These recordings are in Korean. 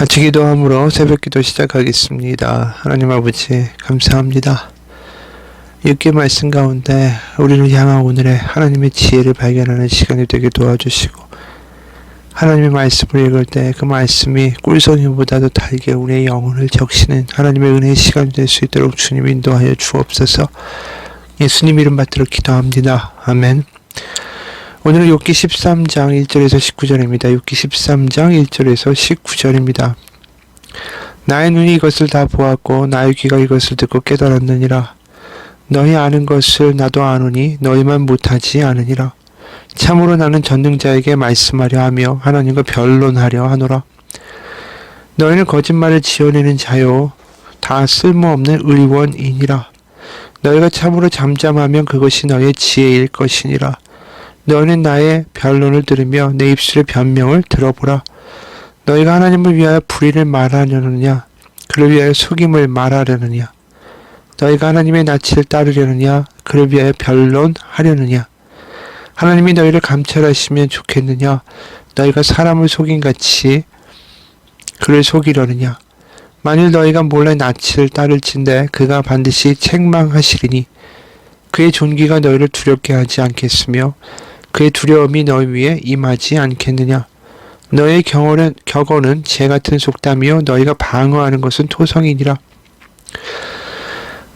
같이 기도함으로 새벽기도 시작하겠습니다. 하나님 아버지 감사합니다. 읽기 말씀 가운데 우리를 향한 오늘의 하나님의 지혜를 발견하는 시간이 되게 도와주시고, 하나님의 말씀을 읽을 때 그 말씀이 꿀송이보다도 달게 우리의 영혼을 적시는 하나님의 은혜의 시간이 될 수 있도록 주님 인도하여 주옵소서. 예수님 이름 받들어 기도합니다. 아멘. 오늘은 욥기 13장 1절에서 19절입니다. 욥기 13장 1절에서 19절입니다. 나의 눈이 이것을 다 보았고 나의 귀가 이것을 듣고 깨달았느니라. 너희 아는 것을 나도 아노니 너희만 못하지 않으니라. 참으로 나는 전능자에게 말씀하려 하며 하나님과 변론하려 하노라. 너희는 거짓말을 지어내는 자요 다 쓸모없는 의원이니라. 너희가 참으로 잠잠하면 그것이 너희의 지혜일 것이니라. 너희는 나의 변론을 들으며 내 입술의 변명을 들어보라. 너희가 하나님을 위하여 불의를 말하려느냐? 그를 위하여 속임을 말하려느냐? 너희가 하나님의 낯을 따르려느냐? 그를 위하여 변론하려느냐? 하나님이 너희를 감찰하시면 좋겠느냐? 너희가 사람을 속임같이 그를 속이려느냐? 만일 너희가 몰래 낯을 따를진대 그가 반드시 책망하시리니 그의 존귀가 너희를 두렵게 하지 않겠으며 그의 두려움이 너희 위에 임하지 않겠느냐. 너의 격언은 재같은 속담이요 너희가 방어하는 것은 토성이니라.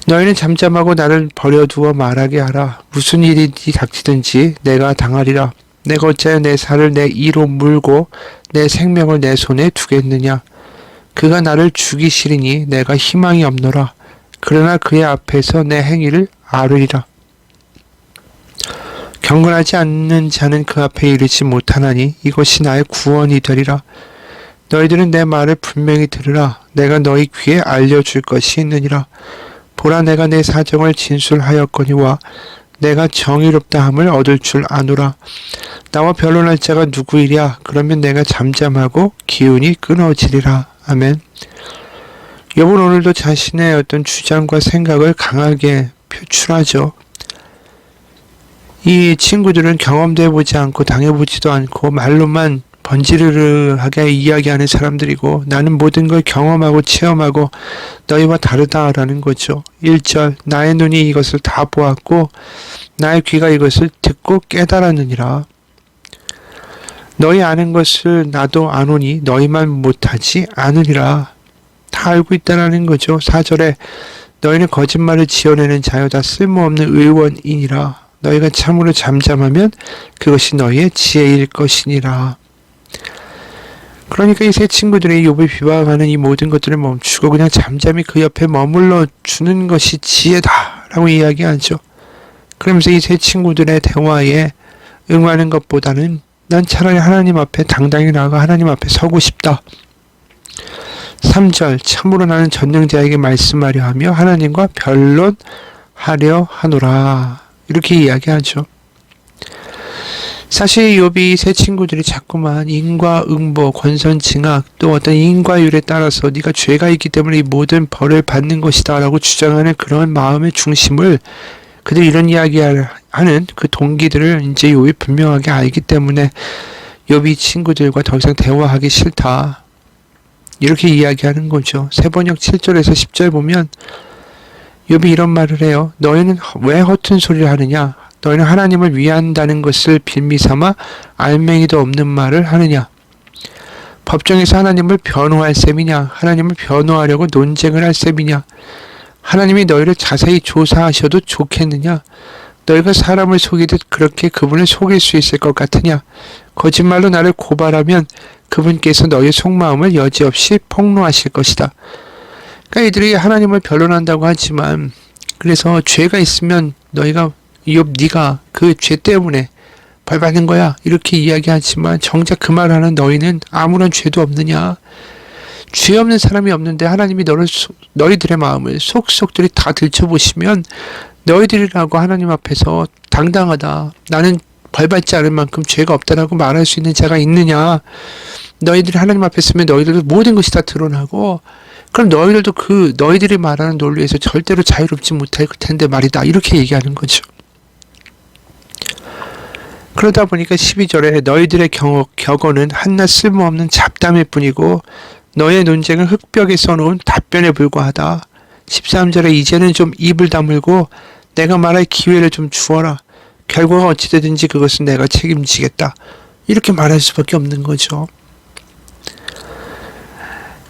너희는 잠잠하고 나를 버려두어 말하게 하라. 무슨 일이 닥치든지 내가 당하리라. 내가 어찌하여 내 살을 내 이로 물고 내 생명을 내 손에 두겠느냐. 그가 나를 죽이시리니 내가 희망이 없노라. 그러나 그의 앞에서 내 행위를 아르리라. 경건하지 않는 자는 그 앞에 이르지 못하나니 이것이 나의 구원이 되리라. 너희들은 내 말을 분명히 들으라. 내가 너희 귀에 알려줄 것이 있느니라. 보라, 내가 내 사정을 진술하였거니와 내가 정의롭다함을 얻을 줄 아노라. 나와 변론할 자가 누구이랴? 그러면 내가 잠잠하고 기운이 끊어지리라. 아멘. 욥은 오늘도 자신의 어떤 주장과 생각을 강하게 표출하죠. 이 친구들은 경험도 해보지 않고 당해보지도 않고 말로만 번지르르하게 이야기하는 사람들이고, 나는 모든 걸 경험하고 체험하고 너희와 다르다라는 거죠. 1절, 나의 눈이 이것을 다 보았고 나의 귀가 이것을 듣고 깨달았느니라. 너희 아는 것을 나도 아노니 너희만 못하지 않으리라. 다 알고 있다라는 거죠. 4절에 너희는 거짓말을 지어내는 자여 다 쓸모없는 의원이니라. 너희가 참으로 잠잠하면 그것이 너희의 지혜일 것이니라. 그러니까 이 세 친구들이 욥을 비방하는 이 모든 것들을 멈추고 그냥 잠잠히 그 옆에 머물러 주는 것이 지혜다라고 이야기하죠. 그러면서 이 세 친구들의 대화에 응하는 것보다는 난 차라리 하나님 앞에 당당히 나가 하나님 앞에 서고 싶다. 3절, 참으로 나는 전능자에게 말씀하려 하며 하나님과 변론하려 하노라. 이렇게 이야기하죠. 사실 욥이 세 친구들이 자꾸만 인과응보, 권선징악, 또 어떤 인과율에 따라서 네가 죄가 있기 때문에 이 모든 벌을 받는 것이다 라고 주장하는 그런 마음의 중심을, 그들이 이런 이야기하는 그 동기들을 이제 욥이 분명하게 알기 때문에 욥이 친구들과 더 이상 대화하기 싫다, 이렇게 이야기하는 거죠. 세번역 7절에서 10절 보면 욥이 이런 말을 해요. 너희는 왜 허튼 소리를 하느냐? 너희는 하나님을 위한다는 것을 빌미삼아 알맹이도 없는 말을 하느냐? 법정에서 하나님을 변호할 셈이냐? 하나님을 변호하려고 논쟁을 할 셈이냐? 하나님이 너희를 자세히 조사하셔도 좋겠느냐? 너희가 사람을 속이듯 그렇게 그분을 속일 수 있을 것 같으냐? 거짓말로 나를 고발하면 그분께서 너희의 속마음을 여지없이 폭로하실 것이다. 그러니까 이들이 하나님을 변론한다고 하지만, 그래서 죄가 있으면 너희가 욥 네가 그 죄 때문에 벌 받는 거야 이렇게 이야기하지만, 정작 그 말하는 너희는 아무런 죄도 없느냐? 죄 없는 사람이 없는데 하나님이 너희들의 마음을 속속들이 다 들춰보시면 너희들이라고 하나님 앞에서 당당하다, 나는 벌 받지 않을 만큼 죄가 없다라고 말할 수 있는 자가 있느냐? 너희들이 하나님 앞에 서면 너희들도 모든 것이 다 드러나고, 그럼 너희들도 그 너희들이 말하는 논리에서 절대로 자유롭지 못할 텐데 말이다, 이렇게 얘기하는 거죠. 그러다 보니까 12절에 너희들의 격언은 한낱 쓸모없는 잡담일 뿐이고 너의 논쟁은 흙벽에 써놓은 답변에 불과하다. 13절에 이제는 좀 입을 다물고 내가 말할 기회를 좀 주어라. 결과가 어찌되든지 그것은 내가 책임지겠다. 이렇게 말할 수밖에 없는 거죠.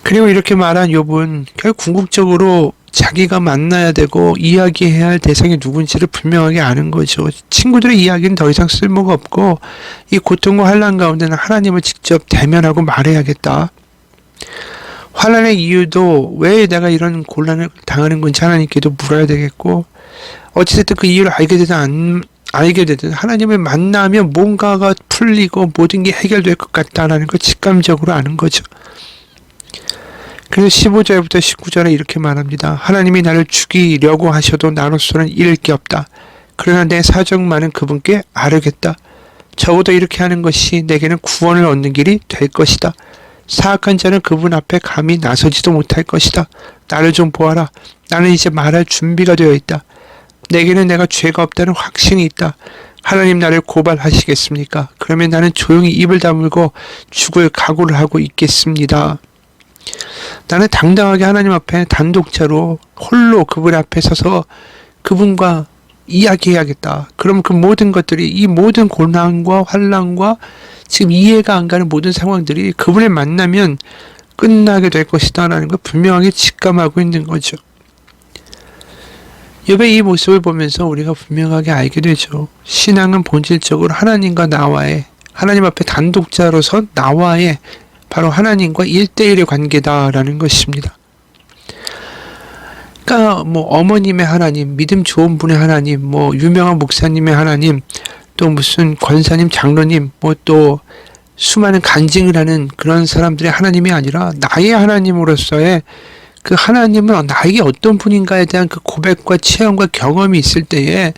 그리고 이렇게 말한 욥은 결국 궁극적으로 자기가 만나야 되고 이야기해야 할 대상이 누군지를 분명하게 아는 거죠. 친구들의 이야기는 더 이상 쓸모가 없고 이 고통과 환난 가운데는 하나님을 직접 대면하고 말해야겠다. 환난의 이유도 왜 내가 이런 곤란을 당하는 건지 하나님께도 물어야 되겠고, 어찌됐든 그 이유를 알게 되든 안 알게 되든 하나님을 만나면 뭔가가 풀리고 모든 게 해결될 것 같다라는 걸 직감적으로 아는 거죠. 그래서 15절부터 19절에 이렇게 말합니다. 하나님이 나를 죽이려고 하셔도 나로서는 잃을 게 없다. 그러나 내 사정만은 그분께 아뢰겠다. 적어도 이렇게 하는 것이 내게는 구원을 얻는 길이 될 것이다. 사악한 자는 그분 앞에 감히 나서지도 못할 것이다. 나를 좀 보아라. 나는 이제 말할 준비가 되어 있다. 내게는 내가 죄가 없다는 확신이 있다. 하나님 나를 고발하시겠습니까? 그러면 나는 조용히 입을 다물고 죽을 각오를 하고 있겠습니다. 나는 당당하게 하나님 앞에 단독자로 홀로 그분 앞에 서서 그분과 이야기해야겠다. 그럼 그 모든 것들이, 이 모든 고난과 환난과 지금 이해가 안 가는 모든 상황들이 그분을 만나면 끝나게 될 것이다 라는 걸 분명하게 직감하고 있는 거죠. 욥의 이 모습을 보면서 우리가 분명하게 알게 되죠. 신앙은 본질적으로 하나님과 나와의, 하나님 앞에 단독자로서 나와의 바로 하나님과 1대1의 관계다라는 것입니다. 그러니까 뭐 어머님의 하나님, 믿음 좋은 분의 하나님, 뭐 유명한 목사님의 하나님, 또 무슨 권사님, 장로님, 뭐 또 수많은 간증을 하는 그런 사람들의 하나님이 아니라 나의 하나님으로서의 그 하나님은 나에게 어떤 분인가에 대한 그 고백과 체험과 경험이 있을 때에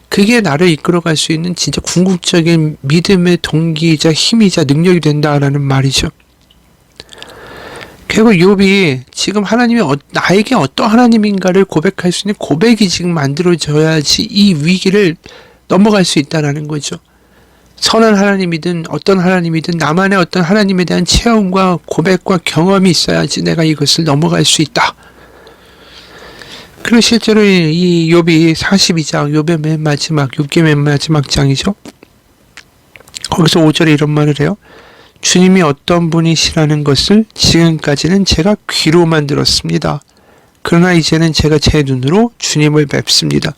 그게 나를 이끌어갈 수 있는 진짜 궁극적인 믿음의 동기이자 힘이자 능력이 된다라는 말이죠. 결국 욥이 지금 하나님이 나에게 어떤 하나님인가를 고백할 수 있는 고백이 지금 만들어져야지 이 위기를 넘어갈 수 있다라는 거죠. 선한 하나님이든 어떤 하나님이든 나만의 어떤 하나님에 대한 체험과 고백과 경험이 있어야지 내가 이것을 넘어갈 수 있다. 그리고 실제로 이 욥이 42장, 욥의 맨 마지막, 6개 맨 마지막 장이죠. 거기서 5절에 이런 말을 해요. 주님이 어떤 분이시라는 것을 지금까지는 제가 귀로만 들었습니다. 그러나 이제는 제가 제 눈으로 주님을 뵙습니다.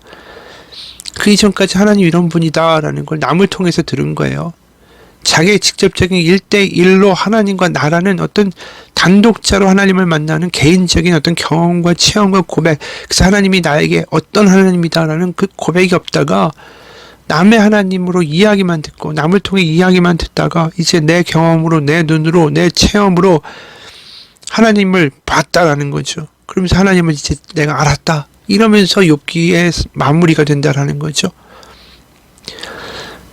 그 이전까지 하나님 이런 분이다 라는 걸 남을 통해서 들은 거예요. 자기의 직접적인 1대1로 하나님과 나라는 어떤 단독자로 하나님을 만나는 개인적인 어떤 경험과 체험과 고백, 그래서 하나님이 나에게 어떤 하나님이다라는 그 고백이 없다가 남의 하나님으로 이야기만 듣고 남을 통해 이야기만 듣다가 이제 내 경험으로, 내 눈으로, 내 체험으로 하나님을 봤다라는 거죠. 그러면서 하나님을 이제 내가 알았다 이러면서 욥기의 마무리가 된다라는 거죠.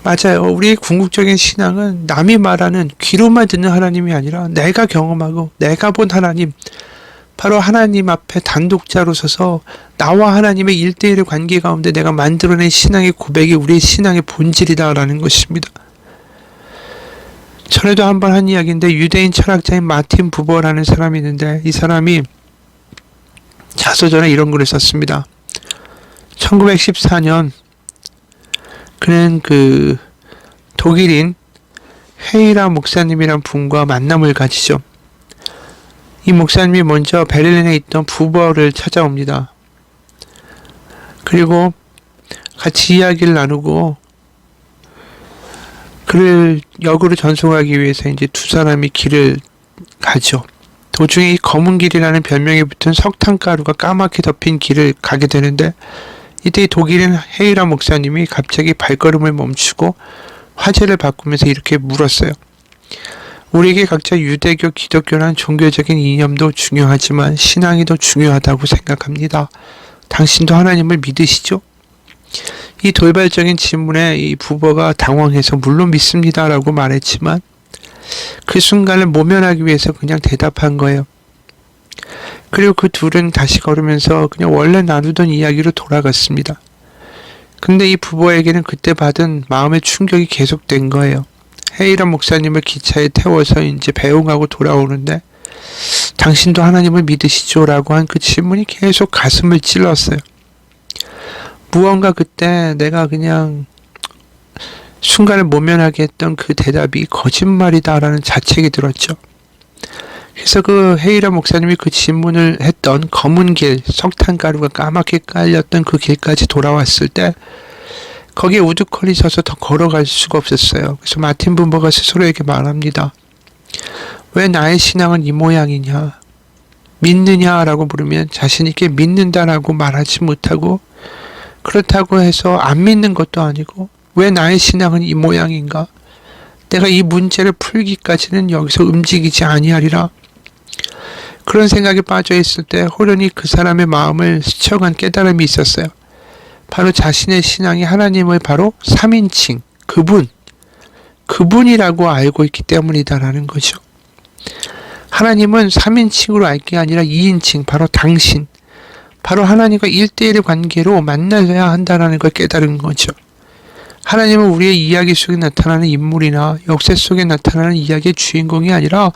맞아요. 우리의 궁극적인 신앙은 남이 말하는 귀로만 듣는 하나님이 아니라 내가 경험하고 내가 본 하나님, 바로 하나님 앞에 단독자로 서서 나와 하나님의 1대1의 관계 가운데 내가 만들어낸 신앙의 고백이 우리의 신앙의 본질이다라는 것입니다. 전에도 한번 한 이야기인데 유대인 철학자인 마틴 부버라는 사람이 있는데 이 사람이 자서전에 이런 글을 썼습니다. 1914년 그는 그 독일인 헤이라 목사님이란 분과 만남을 가지죠. 이 목사님이 먼저 베를린에 있던 부버를 찾아옵니다. 그리고 같이 이야기를 나누고 그를 역으로 전송하기 위해서 이제 두 사람이 길을 가죠. 도중에 이 검은 길이라는 별명이 붙은 석탄가루가 까맣게 덮인 길을 가게 되는데 이때 독일인 헤이라 목사님이 갑자기 발걸음을 멈추고 화제를 바꾸면서 이렇게 물었어요. 우리에게 각자 유대교, 기독교란 종교적인 이념도 중요하지만 신앙이 더 중요하다고 생각합니다. 당신도 하나님을 믿으시죠? 이 돌발적인 질문에 이 부버가 당황해서 물론 믿습니다라고 말했지만 그 순간을 모면하기 위해서 그냥 대답한 거예요. 그리고 그 둘은 다시 걸으면서 그냥 원래 나누던 이야기로 돌아갔습니다. 근데 이 부부에게는 그때 받은 마음의 충격이 계속된 거예요. 헤이라 목사님을 기차에 태워서 이제 배웅하고 돌아오는데 당신도 하나님을 믿으시죠? 라고 한 그 질문이 계속 가슴을 찔렀어요. 무언가 그때 내가 그냥 순간을 모면하게 했던 그 대답이 거짓말이다라는 자책이 들었죠. 그래서 그 헤이라 목사님이 그 질문을 했던 검은 길, 석탄가루가 까맣게 깔렸던 그 길까지 돌아왔을 때 거기에 우두커니 서서 더 걸어갈 수가 없었어요. 그래서 마틴 분버가 스스로에게 말합니다. 왜 나의 신앙은 이 모양이냐? 믿느냐라고 물으면 자신 있게 믿는다라고 말하지 못하고, 그렇다고 해서 안 믿는 것도 아니고, 왜 나의 신앙은 이 모양인가? 내가 이 문제를 풀기까지는 여기서 움직이지 아니하리라. 그런 생각에 빠져 있을 때 호련히 그 사람의 마음을 스쳐간 깨달음이 있었어요. 바로 자신의 신앙이 하나님을 바로 3인칭, 그분이라고 알고 있기 때문이다라는 거죠. 하나님은 3인칭으로 알 게 아니라 2인칭, 바로 당신, 바로 하나님과 1대1의 관계로 만나야 한다는 걸 깨달은 거죠. 하나님은 우리의 이야기 속에 나타나는 인물이나 역사 속에 나타나는 이야기의 주인공이 아니라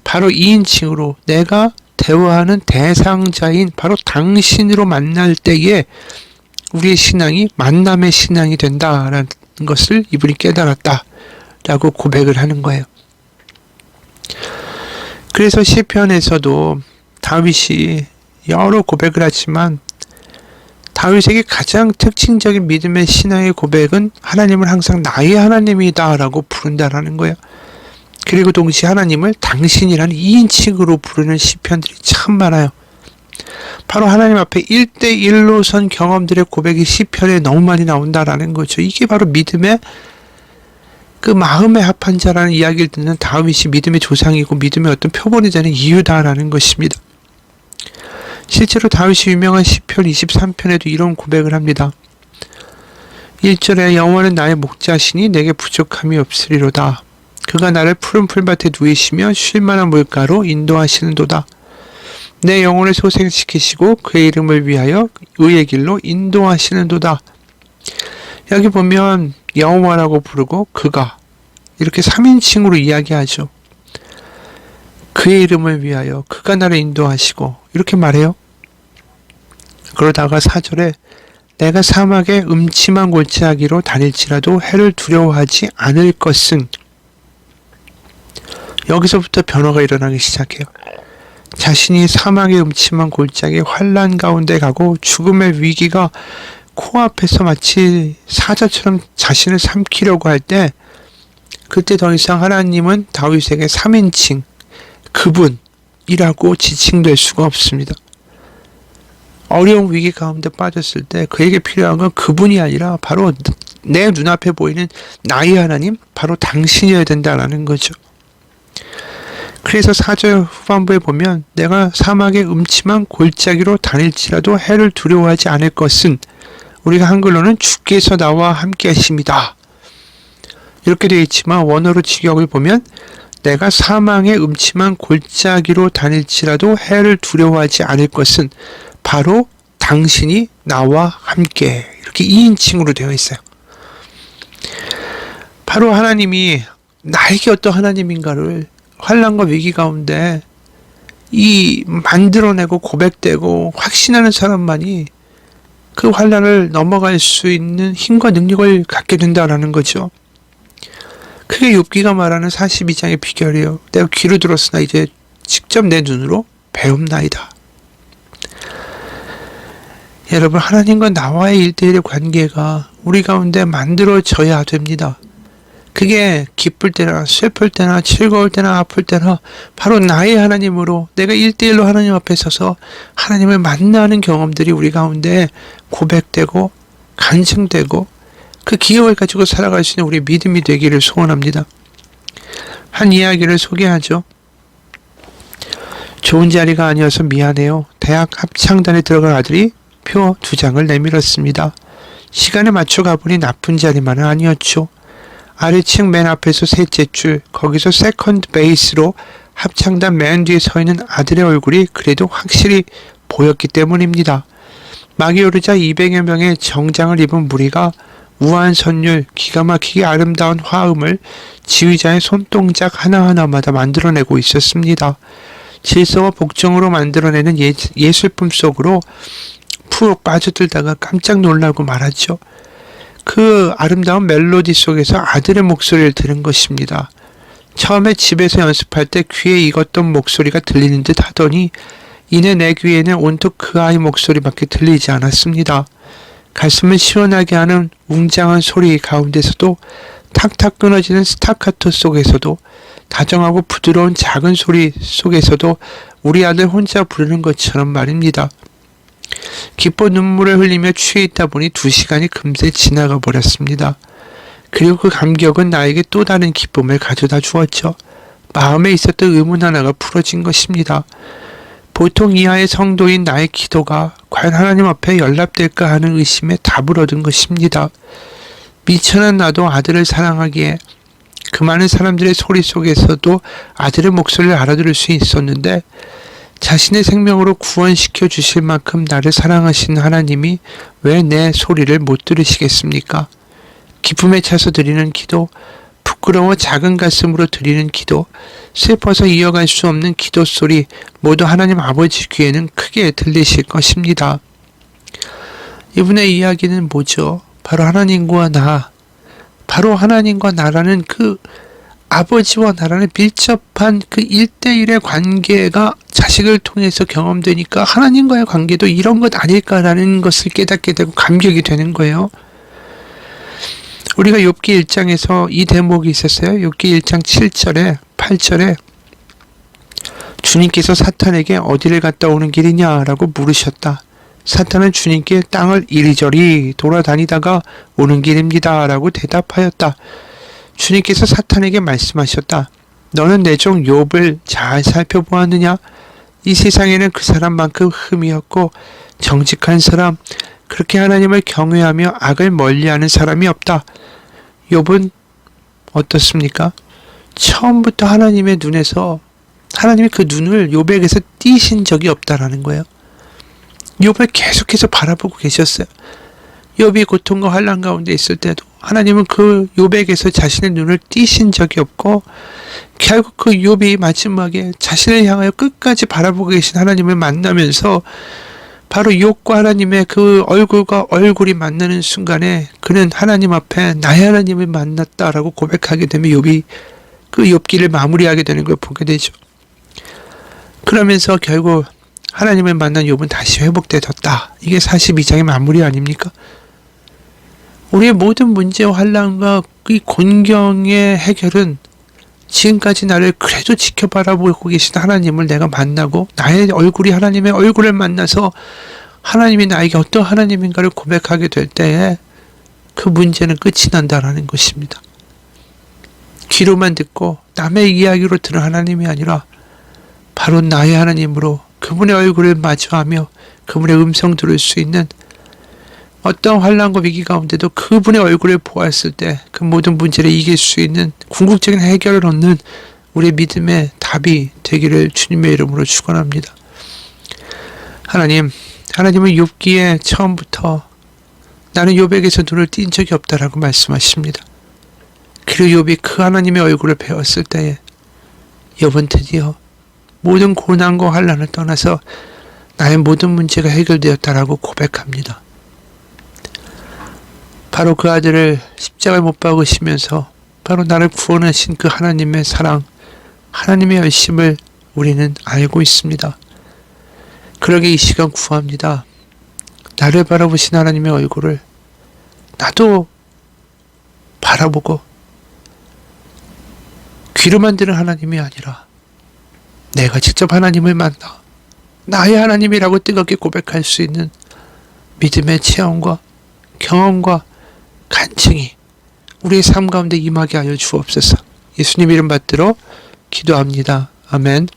바로 2인칭으로 내가 대화하는 대상자인 바로 당신으로 만날 때에 우리의 신앙이 만남의 신앙이 된다라는 것을 이분이 깨달았다라고 고백을 하는 거예요. 그래서 시편에서도 다윗이 여러 고백을 하지만 다윗에게 가장 특징적인 믿음의 신앙의 고백은 하나님을 항상 나의 하나님이다라고 부른다라는 거예요. 그리고 동시에 하나님을 당신이라는 2인칭으로 부르는 시편들이 참 많아요. 바로 하나님 앞에 1대1로 선 경험들의 고백이 시편에 너무 많이 나온다라는 거죠. 이게 바로 믿음의 그 마음에 합한 자라는 이야기를 듣는 다윗이 믿음의 조상이고 믿음의 어떤 표본이 되는 이유다라는 것입니다. 실제로 다윗이 유명한 시편 23편에도 이런 고백을 합니다. 1절에 여호와는 나의 목자시니 내게 부족함이 없으리로다. 그가 나를 푸른 풀밭에 누이시며 쉴만한 물가로 인도하시는도다. 내 영혼을 소생시키시고 그의 이름을 위하여 의의 길로 인도하시는도다. 여기 보면 여호와라고 부르고 그가 이렇게 3인칭으로 이야기하죠. 그의 이름을 위하여 그가 나를 인도하시고 이렇게 말해요. 그러다가 4절에 내가 사막의 음침한 골짜기로 다닐지라도 해를 두려워하지 않을 것은, 여기서부터 변화가 일어나기 시작해요. 자신이 사막의 음침한 골짜기 환란 가운데 가고 죽음의 위기가 코앞에서 마치 사자처럼 자신을 삼키려고 할 때, 그때 더 이상 하나님은 다윗에게 3인칭 그분이라고 지칭될 수가 없습니다. 어려운 위기 가운데 빠졌을 때 그에게 필요한 건 그분이 아니라 바로 내 눈앞에 보이는 나의 하나님, 바로 당신이어야 된다는 거죠. 그래서 4절 후반부에 보면 내가 사막의 음침한 골짜기로 다닐지라도 해를 두려워하지 않을 것은, 우리가 한글로는 주께서 나와 함께 하십니다. 이렇게 되어 있지만 원어로 직역을 보면 내가 사망의 음침한 골짜기로 다닐지라도 해를 두려워하지 않을 것은 바로 당신이 나와 함께, 이렇게 2인칭으로 되어 있어요. 바로 하나님이 나에게 어떤 하나님인가를 환난과 위기 가운데 이 만들어내고 고백되고 확신하는 사람만이 그 환난을 넘어갈 수 있는 힘과 능력을 갖게 된다라는 거죠. 그게 욥기가 말하는 42장의 비결이에요. 내가 귀로 들었으나 이제 직접 내 눈으로 배움나이다. 여러분, 하나님과 나와의 1대1의 관계가 우리 가운데 만들어져야 됩니다. 그게 기쁠 때나 슬플 때나 즐거울 때나 아플 때나 바로 나의 하나님으로, 내가 1대1로 하나님 앞에 서서 하나님을 만나는 경험들이 우리 가운데 고백되고 간증되고 그 기억을 가지고 살아갈 수 있는 우리 믿음이 되기를 소원합니다. 한 이야기를 소개하죠. 좋은 자리가 아니어서 미안해요. 대학 합창단에 들어간 아들이 표 2장을 내밀었습니다. 시간에 맞춰 가보니 나쁜 자리만은 아니었죠. 아래층 맨 앞에서 셋째 줄, 거기서 세컨드 베이스로 합창단 맨 뒤에 서 있는 아들의 얼굴이 그래도 확실히 보였기 때문입니다. 막이 오르자 200여 명의 정장을 입은 무리가 우아한 선율, 기가 막히게 아름다운 화음을 지휘자의 손동작 하나하나마다 만들어내고 있었습니다. 질서와 복종으로 만들어내는 예술품 속으로 푹 빠져들다가 깜짝 놀라고 말았죠. 그 아름다운 멜로디 속에서 아들의 목소리를 들은 것입니다. 처음에 집에서 연습할 때 귀에 익었던 목소리가 들리는 듯 하더니 이내 내 귀에는 온통 그 아이 목소리밖에 들리지 않았습니다. 가슴을 시원하게 하는 웅장한 소리 가운데서도 탁탁 끊어지는 스타카토 속에서도 다정하고 부드러운 작은 소리 속에서도 우리 아들 혼자 부르는 것처럼 말입니다. 기뻐 눈물을 흘리며 취해 있다 보니 2시간이 금세 지나가 버렸습니다. 그리고 그 감격은 나에게 또 다른 기쁨을 가져다 주었죠. 마음에 있었던 의문 하나가 풀어진 것입니다. 보통 이하의 성도인 나의 기도가 과연 하나님 앞에 연락될까 하는 의심에 답을 얻은 것입니다. 미천한 나도 아들을 사랑하기에 그 많은 사람들의 소리 속에서도 아들의 목소리를 알아들을 수 있었는데 자신의 생명으로 구원시켜 주실 만큼 나를 사랑하시는 하나님이 왜 내 소리를 못 들으시겠습니까? 기쁨에 차서 드리는 기도, 부끄러워 작은 가슴으로 드리는 기도, 슬퍼서 이어갈 수 없는 기도 소리 모두 하나님 아버지 귀에는 크게 들리실 것입니다. 이분의 이야기는 뭐죠? 바로 하나님과 나, 바로 하나님과 나라는 그 아버지와 나라는 밀접한 그 1대1의 관계가 자식을 통해서 경험되니까 하나님과의 관계도 이런 것 아닐까라는 것을 깨닫게 되고 감격이 되는 거예요. 우리가 욥기 1장에서 이 대목이 있었어요. 욥기 1장 7절에 8절에 주님께서 사탄에게 어디를 갔다 오는 길이냐라고 물으셨다. 사탄은 주님께 땅을 이리저리 돌아다니다가 오는 길입니다 라고 대답하였다. 주님께서 사탄에게 말씀하셨다. 너는 내 종 욥을 잘 살펴보았느냐? 이 세상에는 그 사람만큼 흠이 없고 정직한 사람, 그렇게 하나님을 경외하며 악을 멀리하는 사람이 없다. 욥은 어떻습니까? 처음부터 하나님의 눈에서 하나님이 그 눈을 욥에게서 띄신 적이 없다라는 거예요. 욥을 계속해서 바라보고 계셨어요. 욥이 고통과 환난 가운데 있을 때도 하나님은 그 욥에게서 자신의 눈을 띄신 적이 없고 결국 그 욥이 마지막에 자신을 향하여 끝까지 바라보고 계신 하나님을 만나면서 바로 욥과 하나님의 그 얼굴과 얼굴이 만나는 순간에 그는 하나님 앞에 나의 하나님을 만났다라고 고백하게 되면 욥이 그 욥기를 마무리하게 되는 걸 보게 되죠. 그러면서 결국 하나님을 만난 욥은 다시 회복되었다. 이게 42장의 마무리 아닙니까? 우리의 모든 문제와 환난과 이 곤경의 해결은 지금까지 나를 그래도 지켜바라보고 계신 하나님을 내가 만나고 나의 얼굴이 하나님의 얼굴을 만나서 하나님이 나에게 어떤 하나님인가를 고백하게 될 때에 그 문제는 끝이 난다라는 것입니다. 귀로만 듣고 남의 이야기로 들은 하나님이 아니라 바로 나의 하나님으로 그분의 얼굴을 마주하며 그분의 음성 들을 수 있는 어떤 환난과 위기 가운데도 그분의 얼굴을 보았을 때 그 모든 문제를 이길 수 있는 궁극적인 해결을 얻는 우리의 믿음의 답이 되기를 주님의 이름으로 축원합니다. 하나님은 욥기에 처음부터 나는 욥에게서 눈을 띈 적이 없다라고 말씀하십니다. 그리고 욥이 그 하나님의 얼굴을 배웠을 때에 욥은 드디어 모든 고난과 환난을 떠나서 나의 모든 문제가 해결되었다라고 고백합니다. 바로 그 아들을 십자가에 못 박으시면서 바로 나를 구원하신 그 하나님의 사랑, 하나님의 열심을 우리는 알고 있습니다. 그러게 이 시간 구합니다. 나를 바라보신 하나님의 얼굴을 나도 바라보고 귀로만 들은 하나님이 아니라 내가 직접 하나님을 만나 나의 하나님이라고 뜨겁게 고백할 수 있는 믿음의 체험과 경험과 간증이 우리의 삶 가운데 임하게 하여 주옵소서. 예수님 이름 받들어 기도합니다. 아멘.